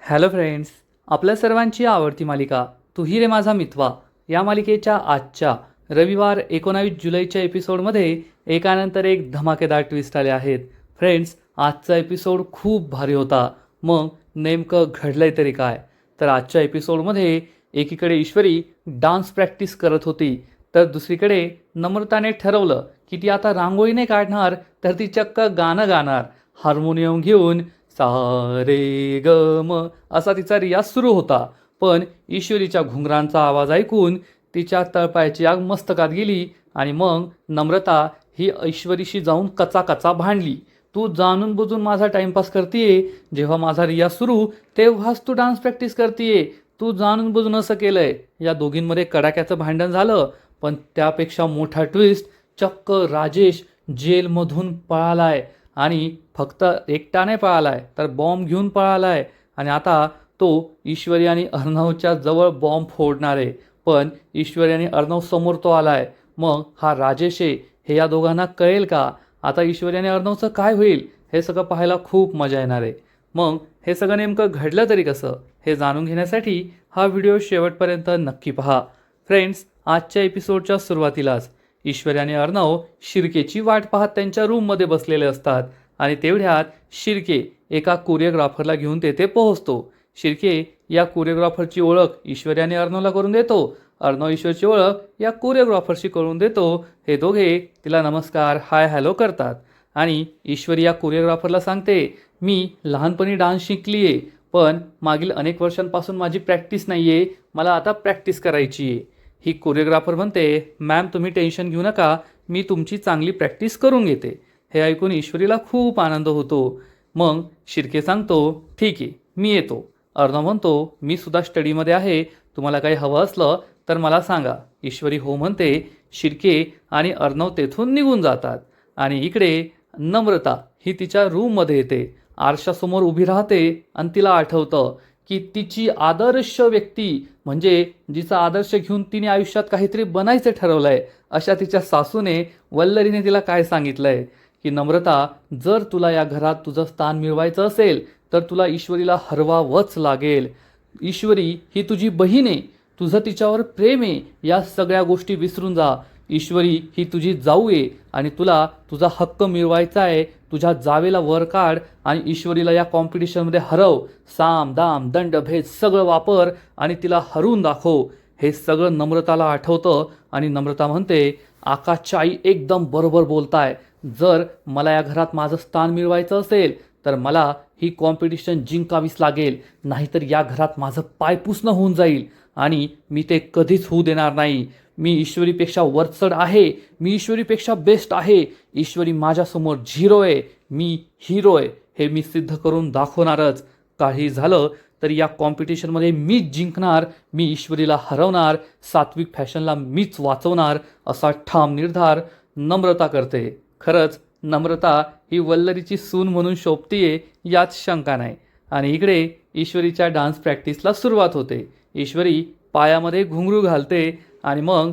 Hello friends, आपल्या सर्वांची आवडती मालिका तू ही रे माझा मितवा या मालिकेच्या आजच्या रविवार 19 जुलैच्या एपिसोडमध्ये एकानंतर एक धमाकेदार ट्विस्ट आले आहेत. फ्रेंड्स, आजचा एपिसोड खूप भारी होता. मग नेमकं घडलंय तरी काय? तर आजच्या एपिसोडमध्ये एकीकडे ईश्वरी डान्स प्रॅक्टिस करत होती, तर दुसरीकडे नम्रताने ठरवलं की ती आता रांगोळी नाही काढणार, तर ती चक्क गाणं गाणार. हार्मोनियम घेऊन सा रे ग म असा तिचा रियाज सुरू होता. पण ईश्वरीच्या घुंगरांचा आवाज ऐकून तिच्या तळपायाची आग मस्तकात गेली आणि मग नम्रता ही ईश्वरीशी जाऊन कचाकचा भांडली. तू जाणून बुजून माझा टाइमपास करतीये, जेव्हा माझा रियाज सुरू तेव्हाच तू डान्स प्रॅक्टिस करतीये. तू जाणून बुजून असं केलंय. या दोघींमध्ये कडाक्याचं भांडण झालं. पण त्यापेक्षा मोठा ट्विस्ट, चक्क राजेश जेलमधून पळालाय आणि फक्त एकटा नाही पळालाय, तर बॉम्ब घेऊन पळालाय आणि आता तो ईश्वरी आणि अर्णवच्या जवळ बॉम्ब फोडणार आहे. पण ईश्वरी आणि अर्णव समोर तो आलाय. मग हा राजेश आहे हे या दोघांना कळेल का? आता ईश्वरी आणि अर्णवचं काय होईल हे सगळं पाहायला खूप मजा येणार आहे. मग हे सगळं नेमकं घडलं तरी कसं हे जाणून घेण्यासाठी हा व्हिडिओ शेवटपर्यंत नक्की पहा. फ्रेंड्स, आजच्या एपिसोडच्या सुरुवातीलाच ईश्वरी आणि अर्णव शिर्केची वाट पाहत त्यांच्या रूममध्ये बसलेले असतात आणि तेवढ्यात शिर्के एका कोरिओग्राफरला घेऊन तेथे पोहोचतो. शिर्के या कोरिओग्राफरची ओळख ईश्वरी आणि अर्णवला करून देतो. अर्णव ईश्वरची ओळख या कोरिओग्राफरशी करून देतो. हे दोघे तिला नमस्कार हाय हॅलो करतात आणि ईश्वरी या कोरिओग्राफरला सांगते, मी लहानपणी डान्स शिकली आहे, पण मागील अनेक वर्षांपासून माझी प्रॅक्टिस नाही आहे, मला आता प्रॅक्टिस करायची आहे. ही कोरिओग्राफर म्हणते, मॅम तुम्ही टेन्शन घेऊ नका, मी तुमची चांगली प्रॅक्टिस करून घेते. हे ऐकून ईश्वरीला खूप आनंद होतो. मग शिर्के सांगतो, ठीक आहे मी येतो. अर्णव म्हणतो, मी सुद्धा स्टडीमध्ये आहे, तुम्हाला काही हवं असलं तर मला सांगा. ईश्वरी हो म्हणते. शिर्के आणि अर्णव तेथून निघून जातात आणि इकडे नम्रता ही तिच्या रूममध्ये येते. आरशासमोर उभी राहते आणि तिला आठवतं की तिची आदर्श व्यक्ती म्हणजे जिचा आदर्श घेऊन तिने आयुष्यात काहीतरी बनायचं ठरवलंय, अशा तिच्या सासूने वल्लरीने तिला काय सांगितलंय की नम्रता, जर तुला या घरात तुझं स्थान मिळवायचं असेल तर तुला ईश्वरीला हरवावंच लागेल. ईश्वरी ही तुझी बहीण आहे, तुझं तिच्यावर प्रेम आहे, या सगळ्या गोष्टी विसरून जा. ईश्वरी ही तुझी जाऊ आहे आणि तुला तुझा हक्क मिळवायचा आहे. तुझ्या जावेला वर काढ आणि ईश्वरीला या कॉम्पिटिशनमध्ये हरव. साम दाम दंड भेद सगळं वापर आणि तिला हरवून दाखव. हे सगळं नम्रताला आठवतं आणि नम्रता म्हणते, आकाशच्या आई एकदम बरोबर बोलताय. जर मला या घरात माझं स्थान मिळवायचं असेल तर मला ही कॉम्पिटिशन जिंकावीच लागेल, नाहीतर या घरात माझं पायपुसणं होऊन जाईल आणि मी ते कधीच होऊ देणार नाही. मी ईश्वरीपेक्षा वरचढ आहे, मी ईश्वरीपेक्षा बेस्ट आहे. ईश्वरी माझ्यासमोर झिरो आहे, मी हिरो आहे, हे मी सिद्ध करून दाखवणारच. काही झालं तरी या कॉम्पिटिशनमध्ये मीच जिंकणार, मी ईश्वरीला हरवणार, सात्विक फॅशनला मीच वाचवणार, असा ठाम निर्धार नम्रता करते. खरंच नम्रता ही वल्लरीची सून म्हणून शोभतीये यात शंका नाही. आणि इकडे ईश्वरीच्या डान्स प्रॅक्टिसला सुरुवात होते. ईश्वरी पायामध्ये घुंगरू घालते आणि मग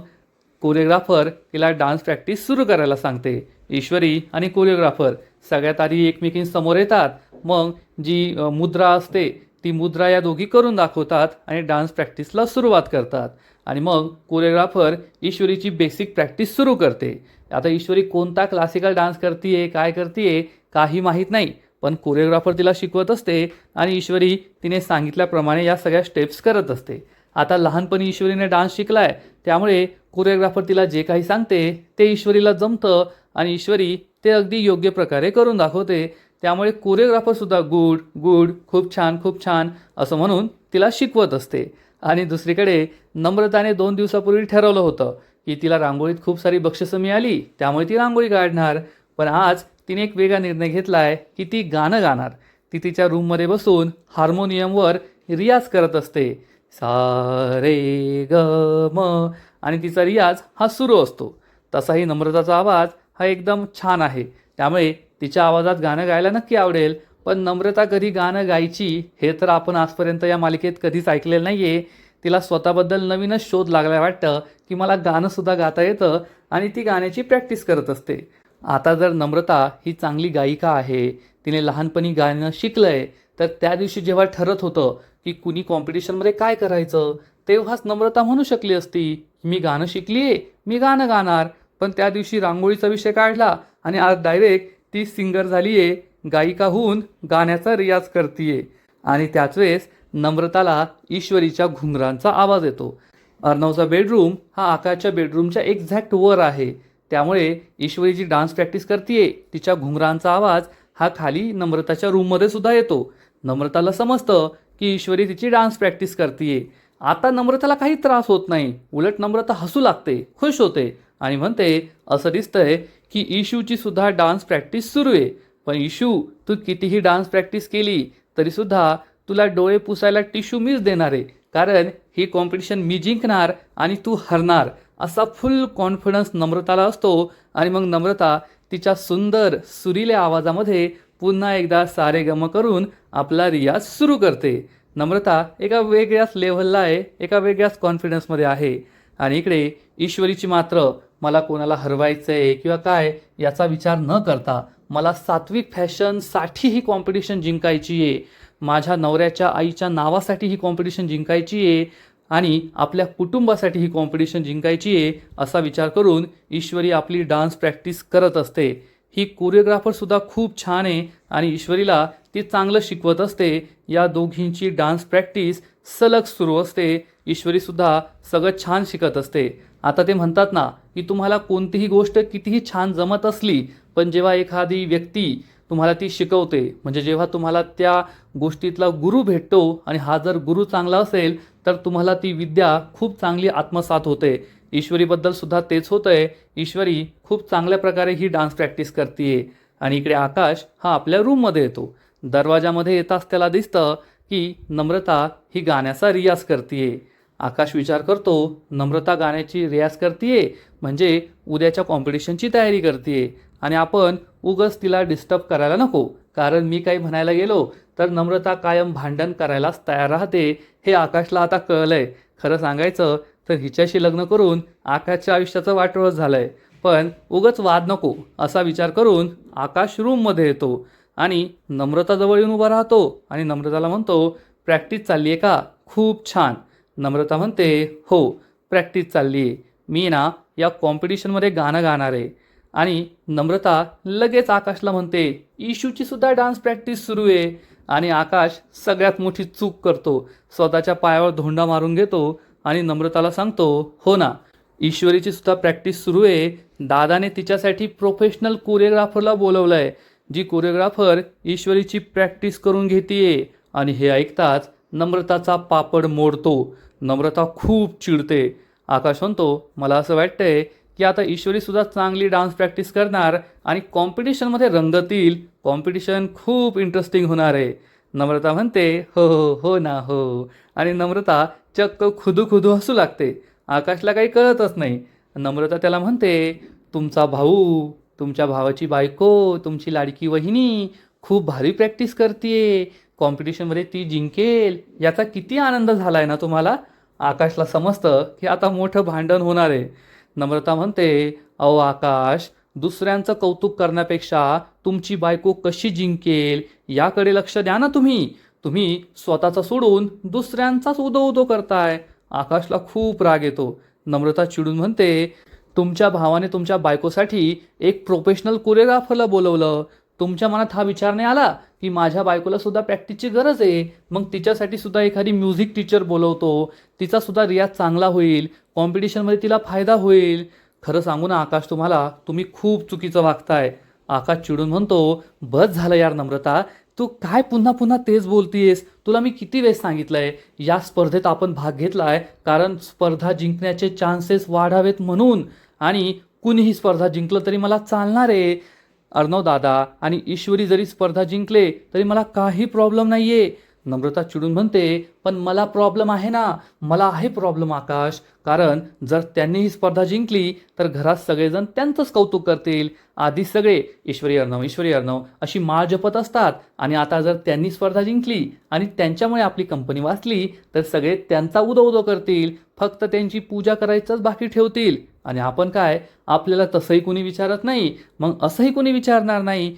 कोरिओग्राफर तिला डान्स प्रॅक्टिस सुरू करायला सांगते. ईश्वरी आणि कोरिओग्राफर सगळ्यात आधी एकमेकींसमोर येतात. मग जी मुद्रा असते ती मुद्रा या दोघी करून दाखवतात आणि डान्स प्रॅक्टिसला सुरुवात करतात. आणि मग कोरिओग्राफर ईश्वरीची बेसिक प्रॅक्टिस सुरू करते. आता ईश्वरी कोणता क्लासिकल डान्स करतीये काय करतीये काही माहीत नाही, पण कोरिओग्राफर तिला शिकवत असते आणि ईश्वरी तिने सांगितल्याप्रमाणे या सगळ्या स्टेप्स करत असते. आता लहानपणी ईश्वरीने डान्स शिकलाय, त्यामुळे कोरिओग्राफर तिला जे काही सांगते ते ईश्वरीला जमतं आणि ईश्वरी ते अगदी योग्य प्रकारे करून दाखवते. त्यामुळे कोरिओग्राफरसुद्धा गुड गुड खूप छान असं म्हणून तिला शिकवत असते. आणि दुसरीकडे नम्रताने 2 दिवसापूर्वी ठरवलं होतं की तिला रांगोळीत खूप सारी बक्षिसं मिळाली, त्यामुळे ती रांगोळी काढणार. पण आज तिने एक वेगळा निर्णय घेतला आहे की ती गाणं गाणार. ती तिच्या रूममध्ये बसून हार्मोनियमवर रियाज करत असते. सा रे ग म आणि तिचा रियाज हा सुरू असतो. तसाही नम्रताचा आवाज हा एकदम छान आहे, त्यामुळे तिच्या आवाजात गाणं गायला नक्की आवडेल. पण नम्रता कधी गाणं गायची हे तर आपण आजपर्यंत या मालिकेत कधीच ऐकलेलं नाही आहे. तिला स्वतःबद्दल नवीनच शोध लागला वाटतं की मला गाणंसुद्धा गाता येतं आणि ती गाण्याची प्रॅक्टिस करत असते. आता जर नम्रता ही चांगली गायिका आहे, तिने लहानपणी गाणं शिकलं आहे, तर त्या दिवशी जेव्हा ठरत होतं की कुणी कॉम्पिटिशनमध्ये काय करायचं, तेव्हाच नम्रता म्हणू शकली असती, मी गाणं शिकली आहे, मी गाणं गाणार. पण त्या दिवशी रांगोळीचा विषय काढला आणि आज डायरेक्ट ती सिंगर झाली आहे, गायिका होऊन गाण्याचा रियाज करतीये. आणि त्याच वेळेस नम्रताला ईश्वरीच्या घुंगरांचा आवाज येतो. अर्णवचा बेडरूम हा आकाशच्या बेडरूमच्या एक्झॅक्ट वर आहे. त्यामुळे ईश्वरी जी डान्स प्रॅक्टिस करतीये तिच्या घुंगरांचा आवाज हा खाली नम्रताच्या रूममध्ये सुद्धा येतो. नम्रताला समजतं की ईश्वरी तिची डान्स प्रॅक्टिस करतीये. आता नम्रताला काही त्रास होत नाही, उलट नम्रता हसू लागते, खुश होते आणि म्हणते, असं दिसतंय की इशूची सुद्धा डान्स प्रॅक्टिस सुरू आहे. पण इशू, तू कितीही डान्स प्रॅक्टिस केली तरीसुद्धा तुला डोळे पुसायला टिश्यू मीच देणार आहे, कारण ही कॉम्पिटिशन मी जिंकणार आणि तू हरणार, असा फुल कॉन्फिडन्स नम्रताला असतो. आणि मग नम्रता तिच्या सुंदर सुरील्या आवाजामध्ये पुन्हा एकदा सारेगम करून आपला रियाज सुरू करते. नम्रता एका वेगळ्याच लेव्हलला आहे, एका वेगळ्याच कॉन्फिडन्समध्ये आहे. आणि इकडे ईश्वरीची मात्र, मला कोणाला हरवायचं आहे किंवा काय याचा विचार न करता मला सात्विक फॅशनसाठी ही कॉम्पिटिशन जिंकायची आहे, माझ्या नवऱ्याच्या आईच्या नावासाठी ही कॉम्पिटिशन जिंकायची आहे आणि आपल्या कुटुंबासाठी ही कॉम्पिटिशन जिंकायची आहे, असा विचार करून ईश्वरी आपली डान्स प्रॅक्टिस करत असते. ही कोरिओग्राफरसुद्धा खूप छान आहे आणि ईश्वरीला ती चांगलं शिकवत असते. या दोघींची डान्स प्रॅक्टिस सलग सुरू असते. ईश्वरीसुद्धा सगळं छान शिकत असते. आता ते म्हणतात ना की तुम्हाला कोणतीही गोष्ट कितीही छान जमत असली, पण जेव्हा एखादी व्यक्ती तुम्हाला ती शिकवते, म्हणजे जेव्हा तुम्हाला त्या गोष्टीतला गुरु भेटतो आणि हा जर गुरु चांगला असेल तर तुम्हाला ती विद्या खूप चांगली आत्मसात होते. ईश्वरीबद्दल सुद्धा तेच होतंय. ईश्वरी खूप चांगल्या प्रकारे ही डान्स प्रॅक्टिस करते. आणि इकडे आकाश हा आपल्या रूममध्ये येतो. दरवाजामध्ये येताच त्याला दिसतं की नम्रता ही गाण्याचा रियाज करतीये. आकाश विचार करतो, नम्रता गाण्याची रियाज करतीये म्हणजे उद्याच्या कॉम्पिटिशनची तयारी करतीये आणि आपण उगाच तिला डिस्टर्ब करायला नको, कारण मी काही म्हणायला गेलो तर नम्रता कायम भांडण करायलाच तयार राहते. हे आकाशला आता कळलंय. खरं सांगायचं तर हिच्याशी लग्न करून आकाशच्या आयुष्याचं वाटोळं झालंय. पण उगाच वाद नको असा विचार करून आकाश रूममध्ये येतो आणि नम्रताजवळ येऊन उभा राहतो आणि नम्रताला म्हणतो, प्रॅक्टिस चालली आहे का? खूप छान. नम्रता म्हणते, हो प्रॅक्टिस चालली आहे, मी ना या कॉम्पिटिशनमध्ये गाणं गाणार आहे. आणि नम्रता लगेच आकाशला म्हणते, इशूची सुद्धा डान्स प्रॅक्टिस सुरू आहे. आणि आकाश सगळ्यात मोठी चूक करतो, स्वतःच्या पायावर धोंडा मारून घेतो आणि नम्रताला सांगतो, हो ना, ईश्वरीची सुद्धा प्रॅक्टिस सुरू आहे. दादाने तिच्यासाठी प्रोफेशनल कोरिओग्राफरला बोलवलं आहे, जी कोरिओग्राफर ईश्वरीची प्रॅक्टिस करून घेतीये. आणि हे ऐकताच नम्रताचा पापड मोडतो. नम्रता खूप चिडते. आकाश म्हणतो, मला असं वाटतंय की आता ईश्वरीसुद्धा चांगली डान्स प्रॅक्टिस करणार आणि कॉम्पिटिशनमध्ये रंगतील. कॉम्पिटिशन खूप इंटरेस्टिंग होणार आहे. नम्रता म्हणते, हो हो हो ना हो. आणि नम्रता चक्क खुदू खुदू हसू लागते. आकाशला काही कळतच नाही. नम्रता त्याला म्हणते, तुमचा भाऊ, तुमच्या भावाची बायको, तुमची लाडकी वहिनी खूप भारी प्रॅक्टिस करतीये, कॉम्पिटिशनमध्ये ती जिंकेल याचा किती आनंद झाला आहे ना तुम्हाला. आकाशला समजतं की आता मोठं भांडण होणार आहे. नम्रता म्हणते, अहो आकाश, दुसऱ्यांचं कौतुक करण्यापेक्षा तुमची बायको कशी जिंकेल याकडे लक्ष द्या ना तुम्ही. तुम्ही स्वतःचा सोडून दुसऱ्यांचाच उदो उदो करताय. आकाशला खूप राग येतो. नम्रता चिडून म्हणते, तुमच्या भावाने तुमच्या बायकोसाठी एक प्रोफेशनल कोरिओग्राफरला बोलवलं. तुमच्या मनात हा विचार नाही आला की माझ्या बायकोला सुद्धा प्रॅक्टिसची गरज आहे, मग तिच्यासाठी सुद्धा एखादी म्युझिक टीचर बोलवतो, तिचा सुद्धा रियाज चांगला होईल, कॉम्पिटिशनमध्ये तिला फायदा होईल. खरं सांगू ना आकाश, तुम्ही खूप चुकीचं वागताय. आकाश चिडून म्हणतो, बस झालं यार नम्रता, तू काय पुन्हा पुन्हा तेच बोलतीयस. तुला मी किती वेळेस सांगितलंय, या स्पर्धेत आपण भाग घेतलाय कारण स्पर्धा जिंकण्याचे चान्सेस वाढावेत म्हणून, आणि कुणीही स्पर्धा जिंकलं तरी मला चालणार आहे. अर्णव दादा आणि ईश्वरी जरी स्पर्धा जिंकले तरी मला काही प्रॉब्लेम नाही आहे. नम्रता चिडून म्हणते, पण मला प्रॉब्लेम आहे ना, मला आहे प्रॉब्लेम आकाश, कारण जर त्यांनी ही स्पर्धा जिंकली तर घरात सगळेजण त्यांचंच कौतुक करतील. आधी सगळे ईश्वरी अर्णव अशी माळ जपत असतात, आणि आता जर त्यांनी स्पर्धा जिंकली आणि त्यांच्यामुळे आपली कंपनी वाचली तर सगळे त्यांचा उदो उदो करतील, फक्त त्यांची पूजा करायचंच बाकी ठेवतील. आणि आपण काय, आपल्याला तसंही कुणी विचारत नाही, मग असंही कुणी विचारणार नाही.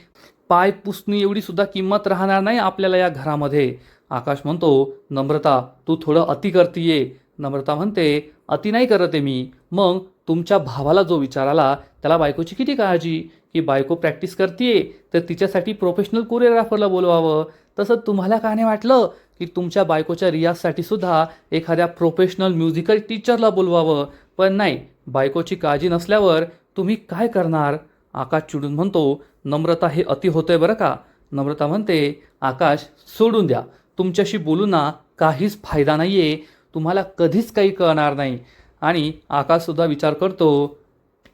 पाय पुसणी एवढी सुद्धा किंमत राहणार नाही आपल्याला या घरामध्ये. आकाश म्हणतो, नम्रता तू थोडं अति करतीये. नम्रता म्हणते, अति नाही करत आहे मी. मग तुमच्या भावाला जो विचार आला त्याला बायकोची किती काळजी की बायको प्रॅक्टिस करतीये तर तिच्यासाठी प्रोफेशनल कोरिओग्राफरला बोलवावं. तसं तुम्हाला का नाही वाटलं की तुमच्या बायकोच्या रियाजसाठी सुद्धा एखाद्या प्रोफेशनल म्युझिकल टीचरला बोलवावं. पण नाही, बायकोची काळजी नसल्यावर तुम्ही काय करणार. आकाश चिडून म्हणतो, नम्रता हे अति होतंय बरं का. नम्रता म्हणते, आकाश सोडून द्या, तुमच्याशी बोलून ना काहीच फायदा नाही आहे, तुम्हाला कधीच काही कळणार नाही. आणि आकाशसुद्धा विचार करतो,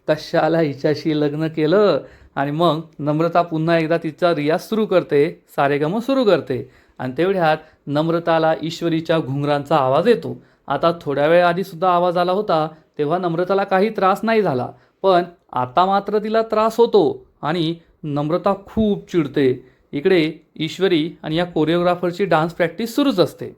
कशाला हिच्याशी लग्न केलं. आणि मग नम्रता पुन्हा एकदा तिचा रियाज सुरू करते, सारेगम सुरू करते. आणि तेवढ्यात नम्रताला ईश्वरीच्या घुंगरांचा आवाज येतो. आता थोड्या वेळ आधीसुद्धा आवाज आला होता तेव्हा नम्रताला काही त्रास नाही झाला, पण आता मात्र तिला त्रास होतो आणि नम्रता खूप चिडते. इकडे ईश्वरी आणि या कोरिओग्राफरची डान्स प्रॅक्टिस सुरूच असते.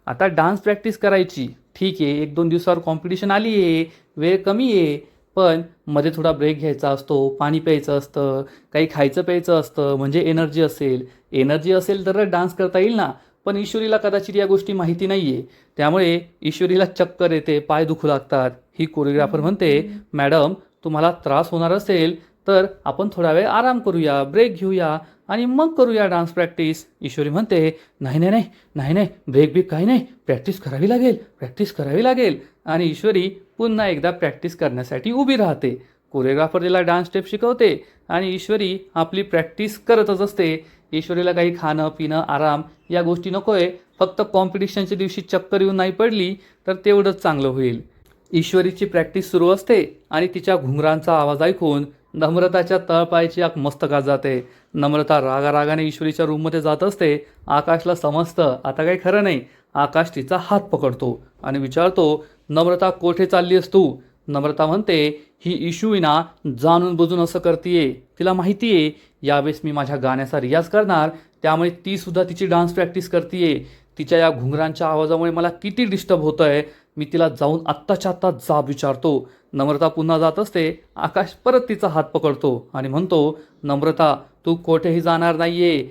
आता डान्स प्रॅक्टिस करायची, ठीक आहे, 1-2 दिवसावर कॉम्पिटिशन आली आहे, वेळ कमी आहे, पण मध्ये थोडा ब्रेक घ्यायचा असतो, पाणी प्यायचं असतं, काही खायचं प्यायचं असतं, म्हणजे एनर्जी असेल तर डान्स करता येईल ना. पण ईश्वरीला कदाचित या गोष्टी माहिती नाही आहे, त्यामुळे ईश्वरीला चक्कर येते, पाय दुखू लागतात. ही कोरिओग्राफर म्हणते, मॅडम तुम्हाला त्रास होणार असेल तर आपण थोडा वेळ आराम करूया, ब्रेक घेऊया आणि मग करूया डान्स प्रॅक्टिस. ईश्वरी म्हणते, नाही नाही नाही नाही नाही, ब्रेक काही नाही, प्रॅक्टिस करावी लागेल. आणि ईश्वरी पुन्हा एकदा प्रॅक्टिस करण्यासाठी उभी राहते. कोरिओग्राफर तिला डान्स स्टेप शिकवते आणि ईश्वरी आपली प्रॅक्टिस करतच असते. ईश्वरीला काही खाणं पिणं आराम या गोष्टी नको आहे, फक्त कॉम्पिटिशनच्या दिवशी चक्कर येऊन नाही पडली तर तेवढंच चांगलं होईल. ईश्वरीची प्रॅक्टिस सुरू असते आणि तिच्या घुंगरांचा आवाज ऐकून नम्रताच्या तळपायची आग मस्तकात जाते. नम्रता रागारागाने ईश्वरीच्या रूममध्ये जात असते. आकाशला समजतं आता काही खरं नाही. आकाश तिचा हात पकडतो आणि विचारतो, नम्रता कोठे चालली आहेस तू. नम्रता म्हणते, ही इशू ना जाणून बुजून असं करतीये, तिला माहिती आहे यावेळेस मी माझ्या गाण्याचा रियाज करणार, त्यामुळे ती सुद्धा तिची डान्स प्रॅक्टिस करतीये. तिच्या या घुंगरांच्या आवाजामुळे मला किती डिस्टर्ब होतं आहे. मी तिला जाऊन आत्ताच्या आत्ता जाब विचारतो. नम्रता पुन्हा जात असते. आकाश परत तिचा हात पकडतो आणि म्हणतो, नम्रता तू कोठेही जाणार नाहीये,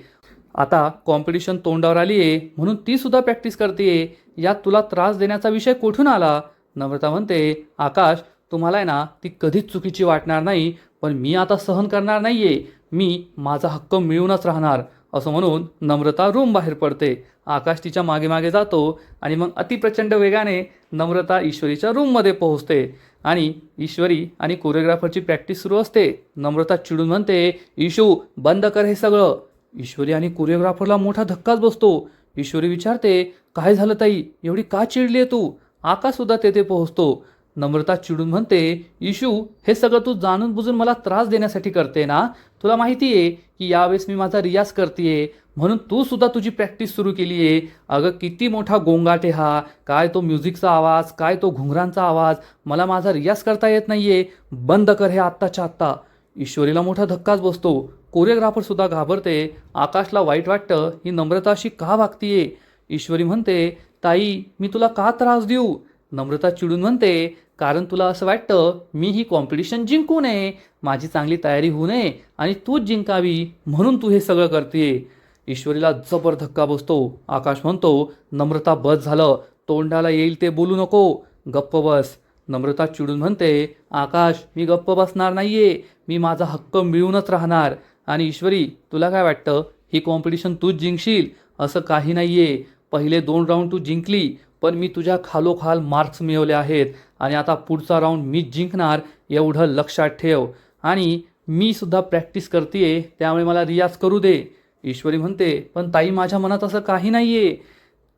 आता कॉम्पिटिशन तोंडावर आली आहे म्हणून ती सुद्धा प्रॅक्टिस करते, यात तुला त्रास देण्याचा विषय कुठून आला. नम्रता म्हणते, आकाश तुम्हाला आहे ना ती कधीच चुकीची वाटणार नाही, पण मी आता सहन करणार नाहीये, मी माझा हक्क मिळवूनच राहणार. असं म्हणून नम्रता रूम बाहेर पडते. आकाश तिच्या मागे मागे जातो आणि मग अतिप्रचंड वेगाने नम्रता ईश्वरीच्या रूममध्ये पोहोचते. आणि ईश्वरी आणि कोरिओग्राफरची प्रॅक्टिस सुरू असते. नम्रता चिडून म्हणते, इशू बंद कर हे सगळं. ईश्वरी आणि कोरिओग्राफरला मोठा धक्काच बसतो. ईश्वरी विचारते, काय झालं ताई, एवढी का चिडली आहे तू. आकाशसुद्धा तेथे पोहोचतो. नम्रता चिडून म्हणते, इशू हे सगळं तू जाणून बुजून मला त्रास देण्यासाठी करते ना. तुला माहिती आहे की यावेळेस मी माझा रियाज करते म्हणून तू सुद्धा तुझी प्रॅक्टिस सुरू केली आहे. अगं किती मोठा गोंगाट आहे हा, काय तो म्युझिकचा आवाज, काय तो घुंगरांचा आवाज, मला माझा रियाज करता येत नाहीये, बंद कर हे आत्ताच्या आत्ता. ईश्वरीला मोठा धक्काच बसतो. कोरिओग्राफर सुद्धा घाबरते. आकाशला वाईट वाटतं, ही नम्रता अशी का वागतीये. ईश्वरी म्हणते, ताई मी तुला का त्रास देऊ. नम्रता चिडून म्हणते, कारण तुला असं वाटतं मी ही कॉम्पिटिशन जिंकू नये, माझी चांगली तयारी होऊ नये आणि तूच जिंकावी म्हणून तू हे सगळं करतेय. ईश्वरीला जबर धक्का बसतो. आकाश म्हणतो, नम्रता बस झालं, तोंडाला येईल ते बोलू नको, गप्प बस. नम्रता चिडून म्हणते, आकाश मी गप्प बसणार नाहीये, मी माझा हक्क मिळवूनच राहणार. आणि ईश्वरी तुला काय वाटतं ही कॉम्पिटिशन तूच जिंकशील. असं काही नाहीये, पहिले 2 राऊंड तू जिंकली, पण मी तुझ्या खालोखाल मार्क्स मिळवले आहेत आणि आता पुढचा राऊंड मीच जिंकणार एवढं लक्षात ठेव. आणि मी सुद्धा प्रॅक्टिस करते त्यामुळे मला रियाज करू दे. ईश्वरी म्हणते, पण ताई माझ्या मनात असं काही नाही आहे.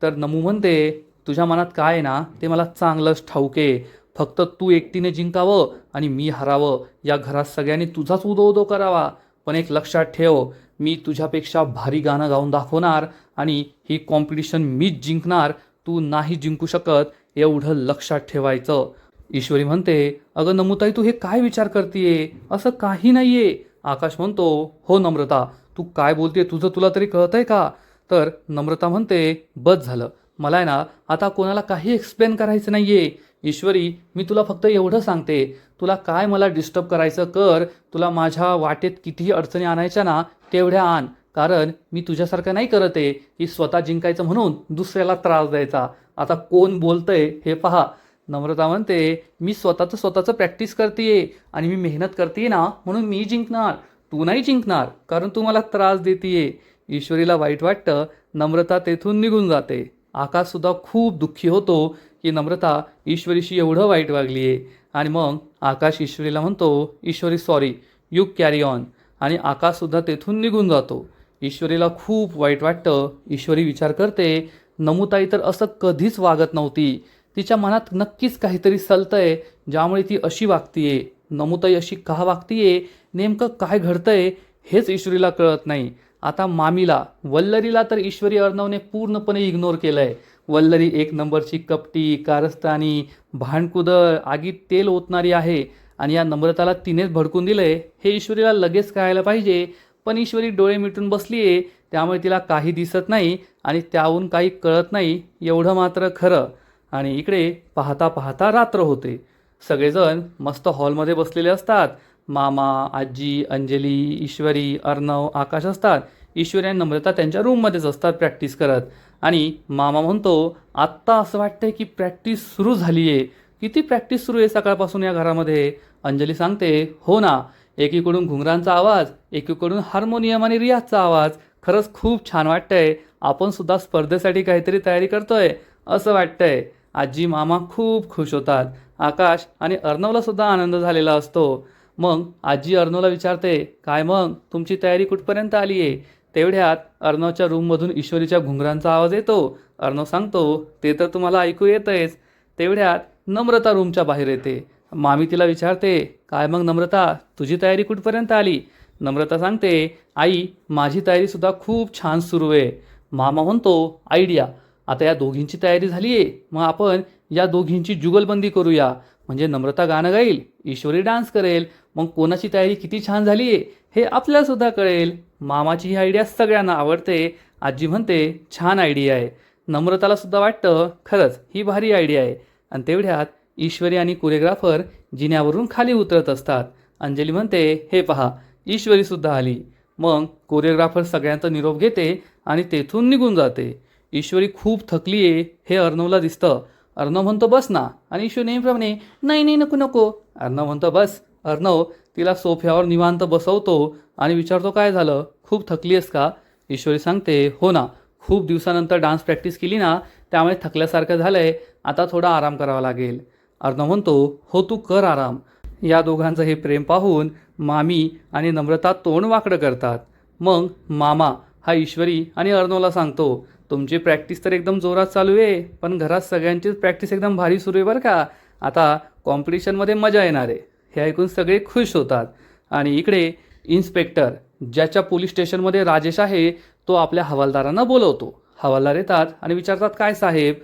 तर नमू म्हणते, तुझ्या मनात काय आहे ना ते मला चांगलंच ठाऊक आहे, फक्त तू एकटीने जिंकावं आणि मी हरावं, या घरात सगळ्यांनी तुझाच उदो उदो करावा. पण एक लक्षात ठेव, मी तुझ्यापेक्षा भारी गाणं गाऊन दाखवणार आणि ही कॉम्पिटिशन मीच जिंकणार, तू नाही जिंकू शकत एवढं लक्षात ठेवायचं. ईश्वरी म्हणते, अगं नमुताई तू हे काय विचार करतेय, असं काही नाहीये. आकाश म्हणतो, हो नम्रता तू काय बोलते तुझं तुला तरी कळतंय का. तर नम्रता म्हणते, बस झालं, मला आहे ना आता कोणाला काही एक्सप्लेन करायचं नाहीये. ईश्वरी मी तुला फक्त एवढं सांगते, तुला काय मला डिस्टर्ब करायचं कर, तुला माझ्या वाटेत कितीही अडचणी आणायच्या ना तेवढ्या आण, कारण मी तुझ्यासारखं नाही करत आहे की स्वतः जिंकायचं म्हणून दुसऱ्याला त्रास द्यायचा. आता कोण बोलतंय हे पहा. नम्रता म्हणते, मी स्वतःचं प्रॅक्टिस करतेय आणि मी मेहनत करते ना, म्हणून मी जिंकणार. तू नाही जिंकणार, कारण तू मला त्रास देतीये. ईश्वरीला वाईट वाटतं. नम्रता तेथून निघून जाते. आकाशसुद्धा खूप दुःखी होतो की नम्रता ईश्वरीशी एवढं वाईट वागली आहे. आणि मग आकाश ईश्वरीला म्हणतो, ईश्वरी सॉरी, यू कॅरी ऑन. आणि आकाशसुद्धा तेथून निघून जातो. ईश्वरीला खूप वाईट वाटतं. ईश्वरी विचार करते, नमुताई तर असं कधीच वागत नव्हती. तिच्या मनात नक्कीच काहीतरी सलतंय, ज्यामुळे ती अशी वागतीये. नमुताई अशी का वागतीये, नेमकं काय घडतंय हेच ईश्वरीला कळत नाही. आता मामीला, वल्लरीला तर ईश्वरी अर्णवने पूर्णपणे इग्नोर केलंय. वल्लरी एक नंबरची कपटी, कारस्थानी, भांडकुदळ, आगीत तेल ओतणारी आहे. आणि या नम्रताला तिनेच भडकून दिलंय हे ईश्वरीला लगेच कळायला पाहिजे. पण ईश्वरी डोळे मिटून बसलीये, त्यामुळे तिला काही दिसत नाही आणि त्याहून काही कळत नाही एवढं मात्र खरं. आणि इकडे पाहता पाहता रात्र होते. सगळेजण मस्त हॉलमध्ये बसलेले असतात. मामा, आजी, अंजली, ईश्वरी, अर्णव, आकाश असतात. ईश्वरी आणि नम्रता त्यांच्या रूममध्येच असतात प्रॅक्टिस करत. आणि मामा म्हणतो, आत्ता असं वाटतंय की प्रॅक्टिस सुरू झाली आहे. किती प्रॅक्टिस सुरू आहे सकाळपासून या घरामध्ये. अंजली सांगते, हो ना, एकीकडून घुंगरांचा आवाज, एकीकडून हार्मोनियम आणि रियाजचा आवाज. खरंच खूप छान वाटतंय. आपण सुद्धा स्पर्धेसाठी काहीतरी तयारी करतोय असं वाटतंय. आजी मामा खूप खुश होतात. आकाश आणि अर्णवला सुद्धा आनंद झालेला असतो. मग आजी अर्णवला विचारते, काय मग तुमची तयारी कुठपर्यंत आली आहे. तेवढ्यात अर्णवच्या रूममधून ईश्वरीच्या घुंगरांचा आवाज येतो. अर्णव सांगतो, ते तर तुम्हाला ऐकू येतंयच. तेवढ्यात नम्रता रूमच्या बाहेर येते. मामी तिला विचारते, काय मग नम्रता, तुझी तयारी कुठपर्यंत आली. नम्रता सांगते, आई माझी तयारीसुद्धा खूप छान सुरू आहे. मामा म्हणतो, आयडिया. आता या दोघींची तयारी झाली आहे, मग आपण या दोघींची जुगलबंदी करूया. म्हणजे नम्रता गाणं गाईल, ईश्वरी डान्स करेल. मग कोणाची तयारी किती छान झाली आहे हे आपल्यालासुद्धा कळेल. मामाची ही आयडिया सगळ्यांना आवडते. आजी म्हणते, छान आयडिया आहे. नम्रतालासुद्धा वाटतं, खरंच ही भारी आयडिया आहे. आणि तेवढ्यात ईश्वरी आणि कोरिओग्राफर जिन्यावरून खाली उतरत असतात. अंजली म्हणते, हे पहा, ईश्वरीसुद्धा आली. मग कोरिओग्राफर सगळ्यांचा निरोप घेते आणि तेथून निघून जाते. ईश्वरी खूप थकली आहे हे अर्णवला दिसतं. अर्णव म्हणतो, बस ना. आणि ईश्वरी नेहमीप्रमाणे, नाही नाही नको नको. अर्णव म्हणतो, बस. अर्णव तिला सोफ्यावर निवांत बसवतो आणि विचारतो, काय झालं, खूप थकली आहेस का. ईश्वरी सांगते, हो ना, खूप दिवसानंतर डान्स प्रॅक्टिस केली ना, त्यामुळे थकल्यासारखं झालंय. आता थोडा आराम करावा लागेल. अर्णव म्हणतो, हो तू कर आराम. या दोघांचं हे प्रेम पाहून मामी आणि नम्रता तोंड वाकडं करतात. मग मामा हा ईश्वरी आणि अर्णवला सांगतो, तुमची प्रॅक्टिस तर एकदम जोरात चालू आहे, पण घरात सगळ्यांचीच प्रॅक्टिस एकदम भारी सुरू आहे बरं का. आता कॉम्पिटिशनमध्ये मजा येणार आहे. हे ऐकून सगळे खुश होतात. आणि इकडे इन्स्पेक्टर, ज्याच्या पोलीस स्टेशनमध्ये राजेश आहे, तो आपल्या हवालदारांना बोलवतो. हवालदार येतात आणि विचारतात, काय साहेब.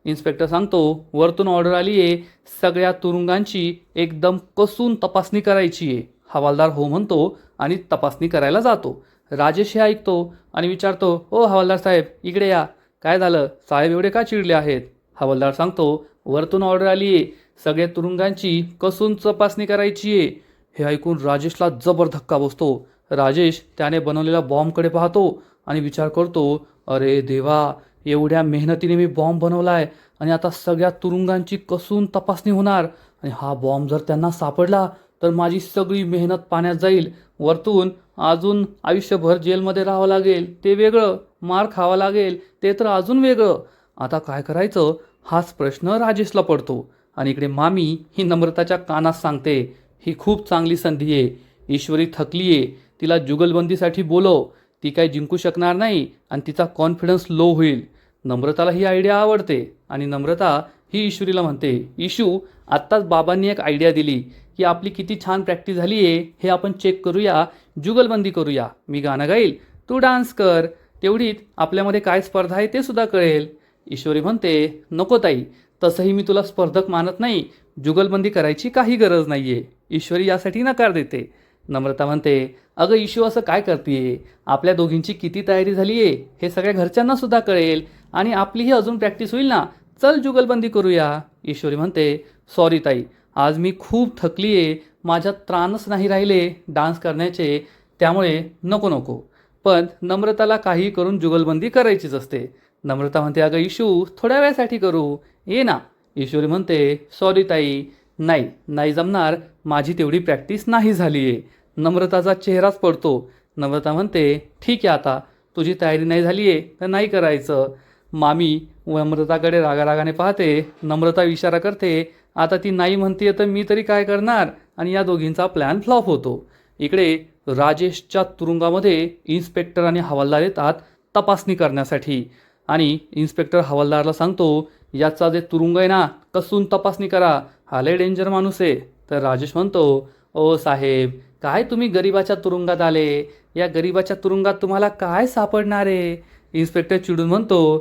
इन्स्पेक्टर सांगतो, वरतून ऑर्डर आली आहे, सगळ्या तुरुंगांची एकदम कसून तपासणी करायची आहे. हवालदार हो म्हणतो आणि तपासणी करायला जातो. राजेश हे ऐकतो आणि विचारतो, ओ हवालदार साहेब, इकडे या. काय झालं साहेब, एवढे का चिडले आहेत. हवालदार सांगतो, वरतून ऑर्डर आली आहे, सगळ्या तुरुंगांची कसून तपासणी करायची आहे. हे ऐकून राजेशला जबर धक्का बसतो. राजेश त्याने बनवलेल्या बॉम्बकडे पाहतो आणि विचार करतो, अरे देवा, एवढ्या मेहनतीने मी बॉम्ब बनवलाय आणि आता सगळ्या तुरुंगांची कसून तपासणी होणार. आणि हा बॉम्ब जर त्यांना सापडला तर माझी सगळी मेहनत पाण्यात जाईल. वरतून अजून आयुष्यभर जेलमध्ये राहावं लागेल, ते वेगळं. मार खावा लागेल, ते तर अजून वेगळं. आता काय करायचं हाच प्रश्न राजेशला पडतो. आणि इकडे मामी ही नम्रताच्या कानात सांगते, ही खूप चांगली संधी आहे. ईश्वरी थकली आहे, तिला जुगलबंदीसाठी बोलव. ती काही जिंकू शकणार नाही आणि तिचा कॉन्फिडन्स लो होईल. नम्रताला ही आयडिया आवडते आणि नम्रता ही ईश्वरीला म्हणते, ईशू, आत्ताच बाबांनी एक आयडिया दिली की आपली किती छान प्रॅक्टिस झाली आहे हे आपण चेक करूया, जुगलबंदी करूया. मी गाणं गाईल, तू डान्स कर. तेवढीत आपल्यामध्ये काय स्पर्धा आहे ते सुद्धा कळेल. ईश्वरी म्हणते, नको ताई, तसंही मी तुला स्पर्धक मानत नाही. जुगलबंदी करायची काही गरज नाही आहे. ईश्वरी यासाठी नकार देते. नम्रता म्हणते, अगं ईशू, असं काय करते. आपल्या दोघींची किती तयारी झाली आहे हे सगळ्या घरच्यांना सुद्धा कळेल आणि आपलीही अजून प्रॅक्टिस होईल ना. चल जुगलबंदी करूया. ईश्वरी म्हणते, सॉरी ताई, आज मी खूप थकली आहे, माझ्यात त्राणच नाही राहिले डान्स करण्याचे, त्यामुळे नको नको. पण नम्रताला काही करून जुगलबंदी करायचीच असते. नम्रता म्हणते, अगं इशू, थोड्या वेळासाठी करू, ये ना. ईश्वरी म्हणते, सॉरी ताई, नाही जमणार, माझी तेवढी प्रॅक्टिस नाही झाली आहे. नम्रताचा चेहराच पडतो. नम्रता म्हणते, ठीक आहे, आता तुझी तयारी नाही झाली आहे तर नाही करायचं. मामी नम्रताकडे रागारागाने पाहते. नम्रता इशारा करते, आता ती नाही म्हणते तर मी तरी काय करणार, आणि या दोघींचा प्लॅन फ्लॉप होतो. इकडे राजेशच्या तुरुंगामध्ये इन्स्पेक्टर आणि हवालदार येतात तपासणी करण्यासाठी, आणि इन्स्पेक्टर हवालदारला सांगतो, याचा जे तुरुंग आहे ना, कसून तपासणी करा, हा लय डेंजर माणूस आहे. तर राजेश म्हणतो, ओ साहेब, काय तुम्ही गरिबाच्या तुरुंगात आले, या गरिबाच्या तुरुंगात तुम्हाला काय सापडणार आहे. इन्स्पेक्टर चिडून म्हणतो,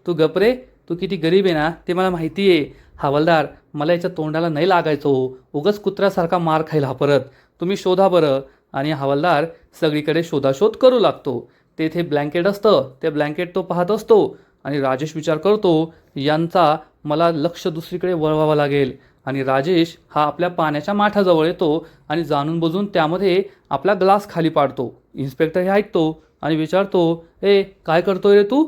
तू गप रे, तू किती गरीब आहे ना ते मला माहिती आहे. हवालदार, मला याच्या तोंडाला नाही लागायचो, उगाच कुत्र्यासारखा मार खायला परत, तुम्ही शोधा बरं. आणि हवालदार सगळीकडे शोधाशोध करू लागतो. तेथे ब्लँकेट असतं, ते ब्लँकेट तो पाहत असतो, आणि राजेश विचार करतो, यांचा मला लक्ष दुसरीकडे वळवावं लागेल. आणि राजेश हा आपल्या पाण्याच्या माठाजवळ येतो आणि जाणून बुजून त्यामध्ये आपला ग्लास खाली पाडतो. इन्स्पेक्टर हे ऐकतो आणि विचारतो, काय करतोय रे तू.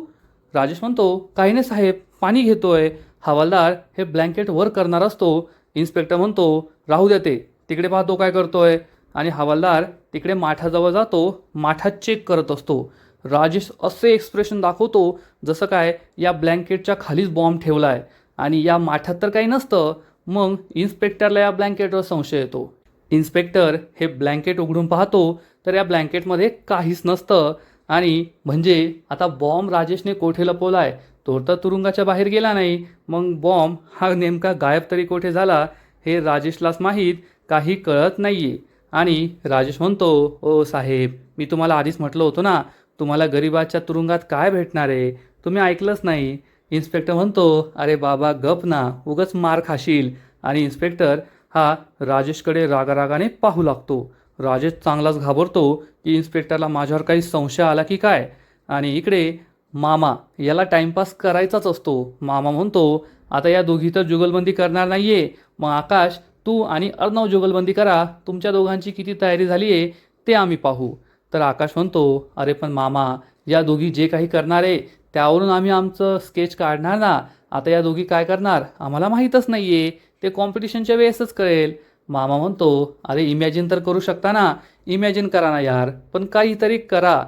राजेश म्हणतो, काही नाही साहेब, पाणी घेतोय. हवालदार हे ब्लँकेट वर करणार असतो. इन्स्पेक्टर म्हणतो, राहू द्या, ते तिकडे पाहतो काय करतोय. आणि हवालदार तिकडे माठाजवळ जातो, माठात चेक करत असतो. राजेश असे एक्सप्रेशन दाखवतो जसं काय या ब्लँकेटच्या खालीच बॉम्ब ठेवला आहे, आणि या माठात तर काही नसतं. मग इन्स्पेक्टरला या ब्लँकेटवर संशय येतो. इन्स्पेक्टर हे ब्लँकेट उघडून पाहतो तर या ब्लँकेटमध्ये काहीच नसतं. आणि म्हणजे आता बॉम्ब राजेशने कोठे लपवला आहे, तो तर तुरुंगाच्या बाहेर गेला नाही, मग बॉम्ब हा नेमका गायब तरी कोठे झाला हे राजेशलाच माहीत, काही कळत नाही आहे. आणि राजेश म्हणतो, ओ साहेब, मी तुम्हाला आधीच म्हटलं होतं ना, तुम्हाला गरिबाच्या तुरुंगात काय भेटणार आहे, तुम्ही ऐकलंच नाही. इन्स्पेक्टर म्हणतो, अरे बाबा गप ना, उगाच मार खाशील. आणि इन्स्पेक्टर हा राजेशकडे रागारागाने पाहू लागतो. राजेश चांगलाच घाबरतो की इन्स्पेक्टरला माझ्यावर काही संशय आला की काय. आणि इकडे मामा याला टाइमपास करायचाच असतो. मामा म्हणतो, आता या दोघी तर जुगलबंदी करणार नाही आहे, मग आकाश, तू आणि अर्णव जुगलबंदी करा, तुमच्या दोघांची किती तयारी झाली आहे ते आम्ही पाहू. तर आकाश म्हणतो, अरे पण मामा, या दोघी जे काही करणार आहे त्यावरून आम्ही आमचं स्केच काढणार ना, आता या दोघी काय करणार आम्हाला माहीतच नाही आहे, ते कॉम्पिटिशनच्या वेळेसच कळेल. मामा म्हणतो, अरे इमॅजिन तर करू शकता ना, इमॅजिन करा ना यार, पण काहीतरी करा.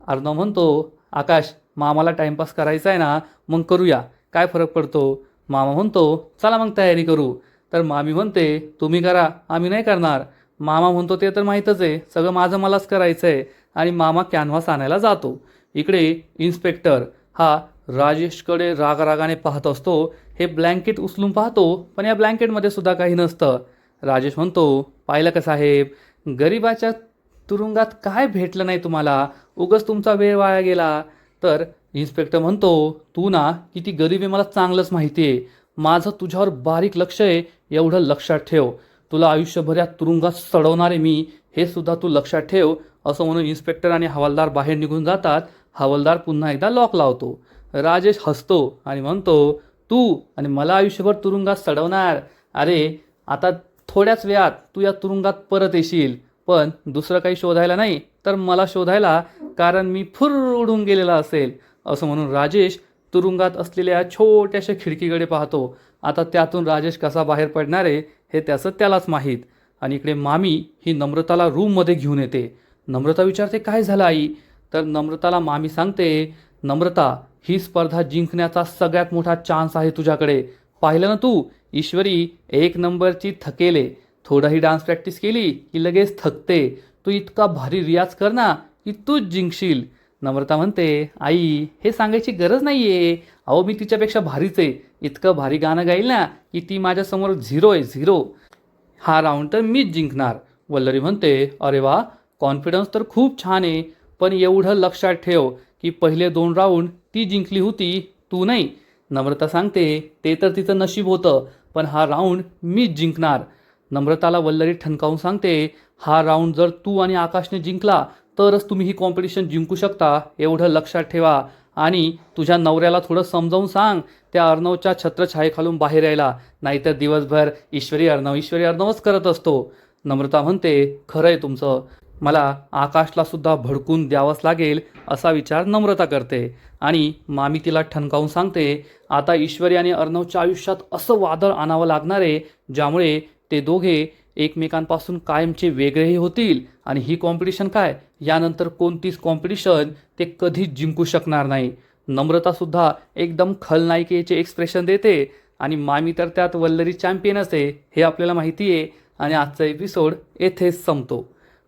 अर्णव म्हणतो, आकाश, मामाला टाईमपास करायचा आहे ना, मग करूया, काय फरक पडतो. मामा म्हणतो, चला मग तयारी करू. तर मामी म्हणते, तुम्ही करा, आम्ही नाही करणार. मामा म्हणतो, ते तर माहीतच आहे, सगळं माझं मलाच करायचं आहे. आणि मामा कॅनव्हास आणायला जातो. इकडे इन्स्पेक्टर हा राजेशकडे रागारागाने पाहत असतो. हे ब्लँकेट उचलून पाहतो, पण या ब्लँकेटमध्ये सुद्धा काही नसतं. राजेश म्हणतो, पाहिलं का साहेब, गरिबाच्या तुरुंगात काय भेटलं नाही तुम्हाला, उगाच तुमचा वेळ वाया गेला. तर इन्स्पेक्टर म्हणतो, तू ना किती गरीब आहे मला चांगलंच माहिती आहे, माझं तुझ्यावर बारीक लक्ष आहे, एवढं लक्षात ठेव, तुला आयुष्यभर या तुरुंगात सडवणार आहे मी, हे सुद्धा तू लक्षात ठेव. असं म्हणून इन्स्पेक्टर आणि हवालदार बाहेर निघून जातात. हवालदार पुन्हा एकदा लॉक लावतो. राजेश हसतो आणि म्हणतो, तू आणि मला आयुष्यभर तुरुंगात सडवणार, अरे आता थोड्याच वेळात तू या तुरुंगात परत येशील, पण दुसरं काही शोधायला नाही तर मला शोधायला, कारण मी फुर उडून गेलेला असेल. असं म्हणून राजेश तुरुंगात असलेल्या छोट्याशा खिडकीकडे पाहतो. आता त्यातून राजेश कसा बाहेर पडणार आहे हे त्यालाच माहीत. आणि इकडे मामी ही नम्रताला रूममध्ये घेऊन येते. नम्रता विचारते, काय झालं आई. तर नम्रताला मामी सांगते, नम्रता, ही स्पर्धा जिंकण्याचा सगळ्यात मोठा चान्स आहे तुझ्याकडे. पाहिलं ना तू, ईश्वरी 1 नंबरची थकेले, थोडंही डान्स प्रॅक्टिस केली की लगेच थकते, तू इतका भारी रियाज कर ना की तूच जिंकशील. नम्रता म्हणते, आई हे सांगायची गरज नाही आहे, अहो मी तिच्यापेक्षा भारीच आहे, इतकं भारी गाणं गाईल ना की ती माझ्यासमोर 0 आहे 0, हा राऊंड तर मीच जिंकणार. वल्लरी म्हणते, अरे वा, कॉन्फिडन्स तर खूप छान आहे, पण एवढं लक्षात ठेव की पहिले 2 राऊंड ती जिंकली होती, तू नाही. नम्रता सांगते, ते तर तिचं नशीब होतं, पण हा राऊंड मीच जिंकणार. नम्रताला वल्लरी ठणकावून सांगते, हा राऊंड जर तू आणि आकाशने जिंकला तरच तुम्ही ही कॉम्पिटिशन जिंकू शकता, एवढं लक्षात ठेवा. आणि तुझ्या नवऱ्याला थोडं समजावून सांग त्या अर्णवच्या छत्रछायेखालून बाहेर यायला, नाहीतर दिवसभर ईश्वरी अर्णवच करत असतो. नम्रता म्हणते, खरं आहे तुमचं, मला आकाशला सुद्धा भडकून द्यावंच लागेल असा विचार नम्रता करते आणि मामी तिला ठणकावून सांगते, आता ईश्वरी आणि अर्णवच्या आयुष्यात असं वादळ आणावं लागणार आहे ज्यामुळे ते दोघे एकमेकांपासून कायमचे वेगळेही होतील आणि ही कॉम्पिटिशन काय, यानंतर कोणतीच कॉम्पिटिशन ते कधीच जिंकू शकणार नाही. नम्रतासुद्धा एकदम खलनायिकेचे एक्सप्रेशन देते आणि मामी तर त्यात वल्लरी चॅम्पियनच आहे हे आपल्याला माहिती आहे. आणि आजचा एपिसोड येथेच संपतो.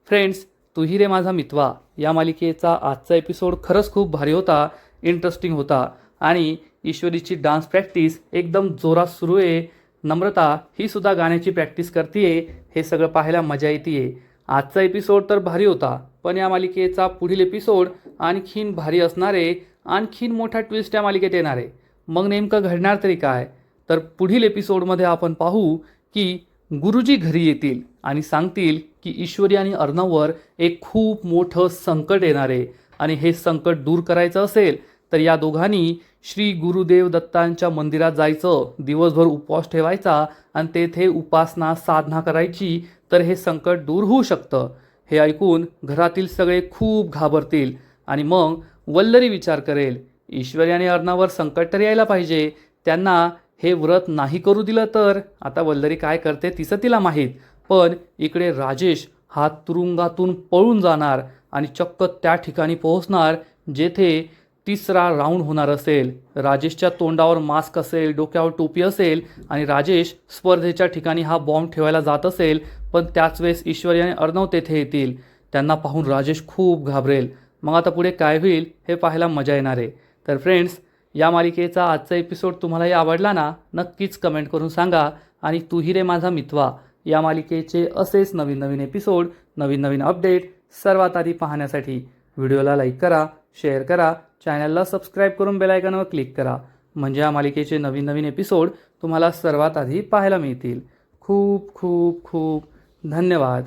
फ्रेंड्स, तू ही रे माझा मितवा या मालिकेचा आजचा एपिसोड खरंच खूप भारी होता, इंटरेस्टिंग होता आणि ईश्वरीची डान्स प्रॅक्टिस एकदम जोरात सुरू आहे. नम्रता ही सुद्धा गाण्याची प्रॅक्टिस करते, हे सगळं पाहायला मजा येते. आजचा एपिसोड तर भारी होता, पण या मालिकेचा पुढील एपिसोड आणखीन भारी असणार आहे. आणखीन मोठा ट्विस्ट या मालिकेत येणार आहे. मग नेमकं घडणार तरी काय, तर पुढील एपिसोडमध्ये आपण पाहू की गुरुजी घरी येतील आणि सांगतील की ईश्वरी आणि अर्णववर एक खूप मोठं संकट येणार आहे आणि हे संकट दूर करायचं असेल तर या दोघांनी श्री गुरुदेव दत्तांच्या मंदिरात जायचं, दिवसभर उपवास ठेवायचा आणि तेथे उपासना साधना करायची, तर हे संकट दूर होऊ शकतं. हे ऐकून घरातील सगळे खूप घाबरतील आणि मग वल्लरी विचार करेल, ईश्वरी आणि अर्णववर संकट तर यायला पाहिजे, त्यांना हे व्रत नाही करू दिलं तर. आता वल्लरी काय करते तिचं तिला माहीत, पण इकडे राजेश हा तुरुंगातून पळून जाणार आणि चक्क त्या ठिकाणी पोहोचणार जेथे तिसरा राऊंड होणार असेल. राजेशच्या तोंडावर मास्क असेल, डोक्यावर टोपी असेल आणि राजेश स्पर्धेच्या ठिकाणी हा बॉम्ब ठेवायला जात असेल, पण त्याच वेळेस ईश्वरी आणि अर्णव तेथे येतील. त्यांना पाहून राजेश खूप घाबरेल. मग आता पुढे काय होईल हे पाहायला मजा येणार आहे. तर फ्रेंड्स, या मालिकेचा आजचा एपिसोड तुम्हालाही आवडला ना, नक्कीच कमेंट करून सांगा. आणि तू ही रे माझा मितवा या मालिकेचे असेच नवीन नवीन एपिसोड, नवीन नवीन अपडेट सर्वात आधी पाहण्यासाठी व्हिडिओला लाईक करा, शेअर करा, चॅनलला सबस्क्राईब करून बेल आयकॉनवर क्लिक करा, म्हणजे या मालिकेचे नवीन नवीन एपिसोड तुम्हाला सर्वात आधी पाहायला मिळतील. खूप खूप खूप धन्यवाद.